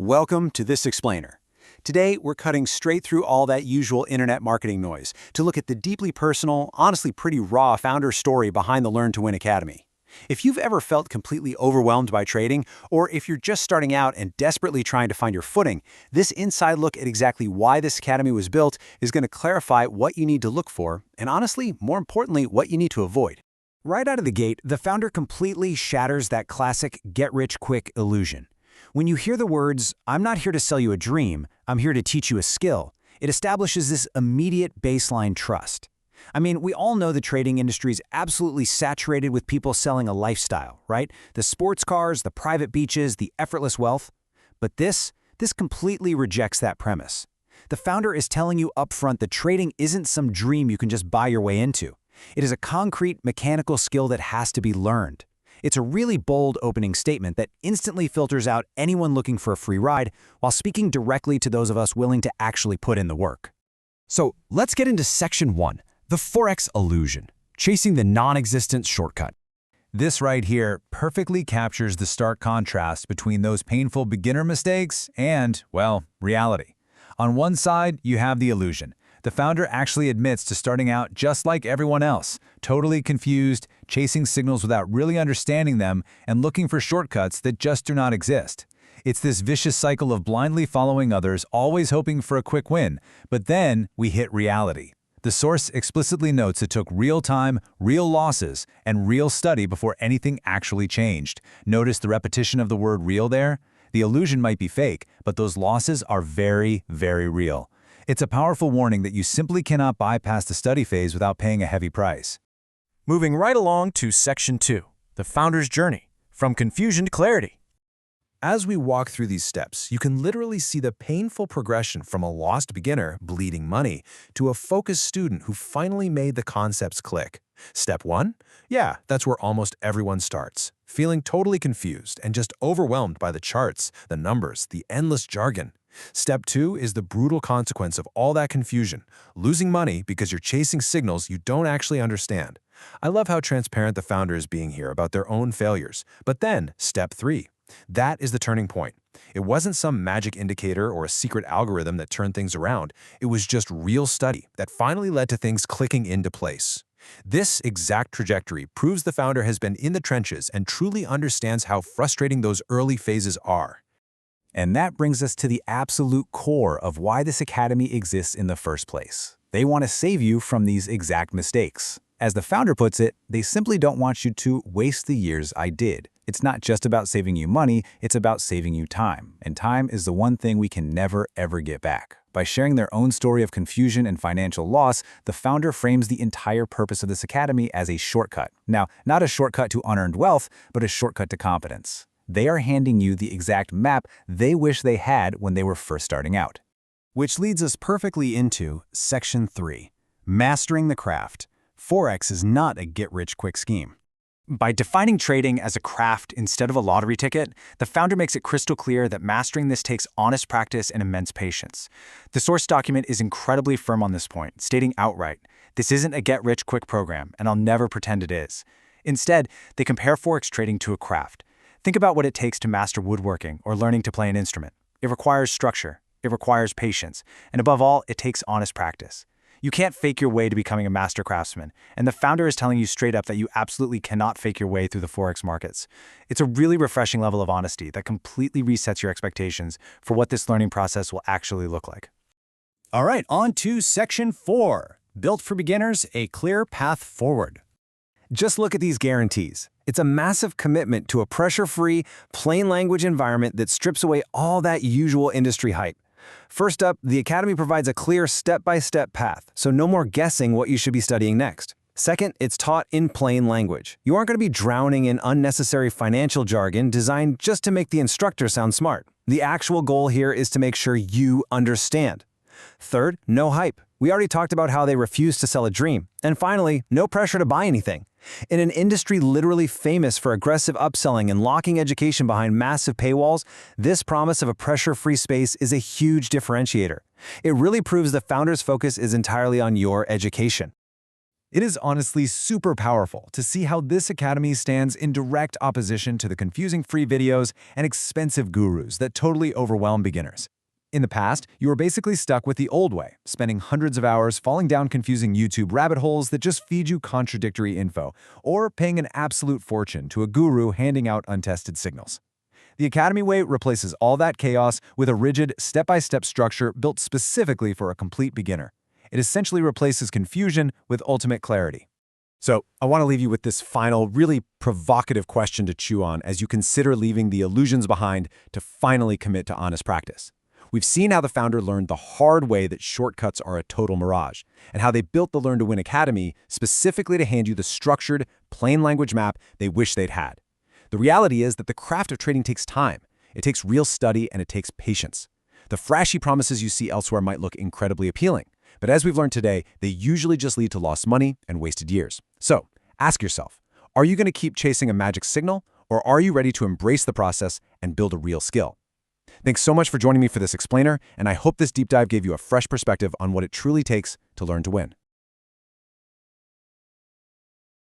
Welcome to This Explainer. Today, we're cutting straight through all that usual internet marketing noise to look at the deeply personal, honestly pretty raw founder story behind the Learn to Win Academy. If you've ever felt completely overwhelmed by trading, or if you're just starting out and desperately trying to find your footing, this inside look at exactly why this academy was built is going to clarify what you need to look for, and honestly, more importantly, what you need to avoid. Right out of the gate, the founder completely shatters that classic get-rich-quick illusion. When you hear the words, "I'm not here to sell you a dream, I'm here to teach you a skill," it establishes this immediate baseline trust. I mean, we all know the trading industry is absolutely saturated with people selling a lifestyle, right? The sports cars, the private beaches, the effortless wealth. But this completely rejects that premise. The founder is telling you upfront that trading isn't some dream you can just buy your way into. It is a concrete, mechanical skill that has to be learned. It's a really bold opening statement that instantly filters out anyone looking for a free ride while speaking directly to those of us willing to actually put in the work. So let's get into Section 1, the forex illusion, chasing the non-existent shortcut. This right here perfectly captures the stark contrast between those painful beginner mistakes and, well, reality. On one side, you have the illusion. The founder actually admits to starting out just like everyone else, totally confused, chasing signals without really understanding them, and looking for shortcuts that just do not exist. It's this vicious cycle of blindly following others, always hoping for a quick win. But then we hit reality. The source explicitly notes it took real time, real losses, and real study before anything actually changed. Notice the repetition of the word real there? The illusion might be fake, but those losses are very, very real. It's a powerful warning that you simply cannot bypass the study phase without paying a heavy price. Moving right along to Section 2, the founder's journey, from confusion to clarity. As we walk through these steps, you can literally see the painful progression from a lost beginner bleeding money to a focused student who finally made the concepts click. Step 1? Yeah, that's where almost everyone starts, feeling totally confused and just overwhelmed by the charts, the numbers, the endless jargon. Step 2 is the brutal consequence of all that confusion, losing money because you're chasing signals you don't actually understand. I love how transparent the founder is being here about their own failures. But then, Step 3. That is the turning point. It wasn't some magic indicator or a secret algorithm that turned things around. It was just real study that finally led to things clicking into place. This exact trajectory proves the founder has been in the trenches and truly understands how frustrating those early phases are. And that brings us to the absolute core of why this academy exists in the first place. They want to save you from these exact mistakes. As the founder puts it, they simply don't want you to waste the years I did. It's not just about saving you money, it's about saving you time. And time is the one thing we can never, ever get back. By sharing their own story of confusion and financial loss, the founder frames the entire purpose of this academy as a shortcut. Now, not a shortcut to unearned wealth, but a shortcut to competence. They are handing you the exact map they wish they had when they were first starting out. Which leads us perfectly into Section 3, Mastering the Craft. Forex is not a get-rich-quick scheme. By defining trading as a craft instead of a lottery ticket, the founder makes it crystal clear that mastering this takes honest practice and immense patience. The source document is incredibly firm on this point, stating outright, "This isn't a get-rich-quick program, and I'll never pretend it is." Instead, they compare forex trading to a craft. Think about what it takes to master woodworking or learning to play an instrument. It requires structure, it requires patience, and above all, it takes honest practice. You can't fake your way to becoming a master craftsman, and the founder is telling you straight up that you absolutely cannot fake your way through the forex markets. It's a really refreshing level of honesty that completely resets your expectations for what this learning process will actually look like. All right, on to Section 4, built for beginners, a clear path forward. Just look at these guarantees. It's a massive commitment to a pressure-free, plain language environment that strips away all that usual industry hype. First up, the Academy provides a clear step-by-step path, so no more guessing what you should be studying next. Second, it's taught in plain language. You aren't going to be drowning in unnecessary financial jargon designed just to make the instructor sound smart. The actual goal here is to make sure you understand. Third, no hype. We already talked about how they refuse to sell a dream. And finally, no pressure to buy anything. In an industry literally famous for aggressive upselling and locking education behind massive paywalls, this promise of a pressure-free space is a huge differentiator. It really proves the founder's focus is entirely on your education. It is honestly super powerful to see how this academy stands in direct opposition to the confusing free videos and expensive gurus that totally overwhelm beginners. In the past, you were basically stuck with the old way, spending hundreds of hours falling down confusing YouTube rabbit holes that just feed you contradictory info, or paying an absolute fortune to a guru handing out untested signals. The Academy way replaces all that chaos with a rigid, step-by-step structure built specifically for a complete beginner. It essentially replaces confusion with ultimate clarity. So, I want to leave you with this final, really provocative question to chew on as you consider leaving the illusions behind to finally commit to honest practice. We've seen how the founder learned the hard way that shortcuts are a total mirage, and how they built the Learn to Win Academy specifically to hand you the structured, plain language map they wish they'd had. The reality is that the craft of trading takes time. It takes real study and it takes patience. The flashy promises you see elsewhere might look incredibly appealing, but as we've learned today, they usually just lead to lost money and wasted years. So, ask yourself, are you going to keep chasing a magic signal, or are you ready to embrace the process and build a real skill? Thanks so much for joining me for this explainer, and I hope this deep dive gave you a fresh perspective on what it truly takes to learn to win.